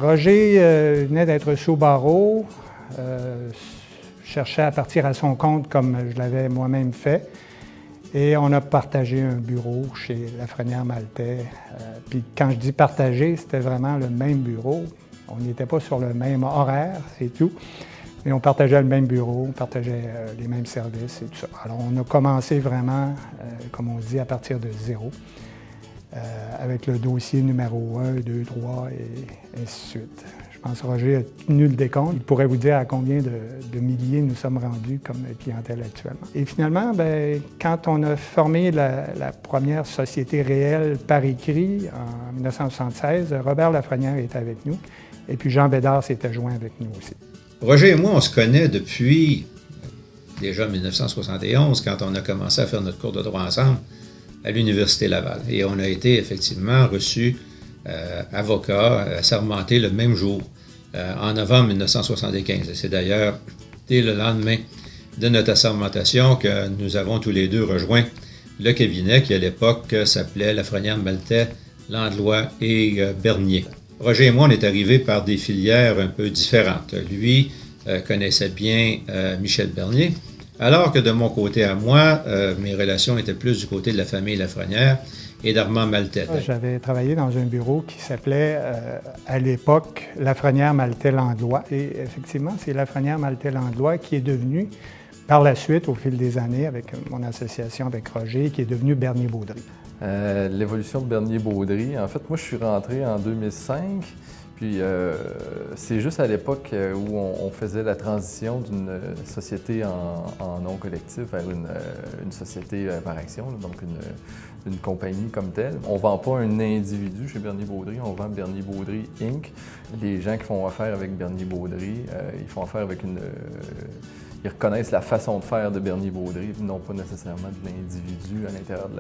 Roger venait d'être sous barreau, cherchait à partir à son compte comme je l'avais moi-même fait. Et on a partagé un bureau chez Lafrenière Maltais. Puis quand je dis partager, c'était vraiment le même bureau. On n'était pas sur le même horaire, c'est tout. Mais on partageait le même bureau, on partageait les mêmes services et tout ça. Alors on a commencé vraiment, comme on dit, à partir de zéro, avec le dossier numéro 1, 2, 3 et ainsi de suite. Je pense que Roger a tenu le décompte. Il pourrait vous dire à combien de milliers nous sommes rendus comme clientèle actuellement. Et finalement, bien, quand on a formé la première société réelle par écrit en 1976, Robert Lafrenière était avec nous et puis Jean Bédard s'était joint avec nous aussi. Roger et moi, on se connaît depuis déjà 1971, quand on a commencé à faire notre cours de droit ensemble à l'Université Laval. Et on a été effectivement reçus avocats, assermentés le même jour, en novembre 1975. Et c'est d'ailleurs dès le lendemain de notre assermentation que nous avons tous les deux rejoint le cabinet qui, à l'époque, s'appelait Lafrenière Maltais, Landlois et Bernier. Roger et moi, on est arrivés par des filières un peu différentes. Lui connaissait bien Michel Bernier, alors que de mon côté à moi, mes relations étaient plus du côté de la famille Lafrenière et d'Armand Maltais. J'avais travaillé dans un bureau qui s'appelait, à l'époque, Lafrenière Maltais Landlois. Et effectivement, c'est Lafrenière Maltais Landlois qui est devenu, par la suite, au fil des années, avec mon association avec Roger, qui est devenu Bernier-Baudry. L'évolution de Bernier-Baudry, en fait, moi, je suis rentré en 2005. Puis c'est juste à l'époque où on faisait la transition d'une société en non collectif vers une société par action, donc une compagnie comme telle. On ne vend pas un individu chez Bernier-Baudry, on vend Bernier-Baudry Inc. Les gens qui font affaire avec Bernier-Baudry, ils font affaire avec ils reconnaissent la façon de faire de Bernier-Baudry, non pas nécessairement de l'individu à l'intérieur de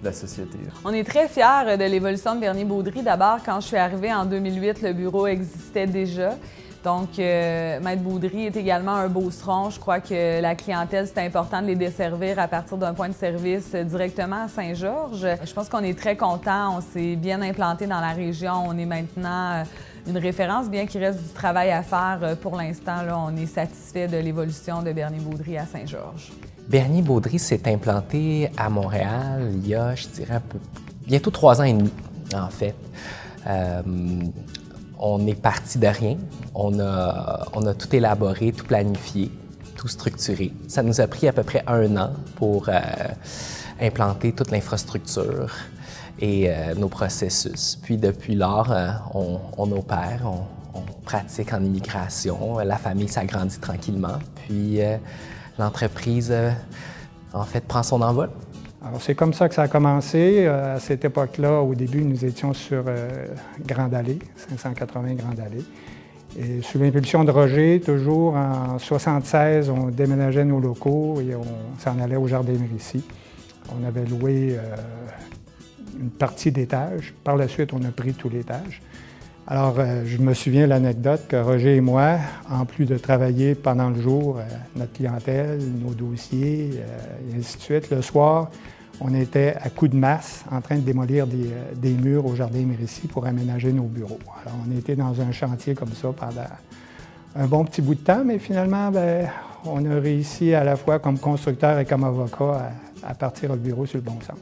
la société. On est très fiers de l'évolution de Bernier-Baudry. D'abord, quand je suis arrivée en 2008, le bureau existait déjà. Donc, Maître Baudry est également un beauceron. Je crois que la clientèle, c'est important de les desservir à partir d'un point de service directement à Saint-Georges. Je pense qu'on est très contents. On s'est bien implanté dans la région. On est maintenant une référence, bien qu'il reste du travail à faire. Pour l'instant, là, on est satisfait de l'évolution de Bernier-Baudry à Saint-Georges. Bernier-Baudry s'est implanté à Montréal il y a, je dirais, bientôt 3 ans et demi, en fait. On est parti de rien. On a tout élaboré, tout planifié, tout structuré. Ça nous a pris à peu près 1 an pour implanter toute l'infrastructure et nos processus. Puis depuis lors, on opère, on pratique en immigration. La famille s'agrandit tranquillement. Puis l'entreprise, en fait, prend son envol. Alors, c'est comme ça que ça a commencé. À cette époque-là, au début, nous étions sur Grande Allée, 580 Grande Allée. Et sous l'impulsion de Roger, toujours en 1976, on déménageait nos locaux et on s'en allait au Jardin Mérici. On avait loué une partie d'étage. Par la suite, on a pris tout l'étage. Alors, je me souviens de l'anecdote que Roger et moi, en plus de travailler pendant le jour, notre clientèle, nos dossiers, et ainsi de suite, le soir, on était à coups de masse en train de démolir des murs au Jardin Mérici pour aménager nos bureaux. Alors, on était dans un chantier comme ça pendant un bon petit bout de temps, mais finalement, bien, on a réussi à la fois comme constructeur et comme avocat à partir le bureau sur le bon sens.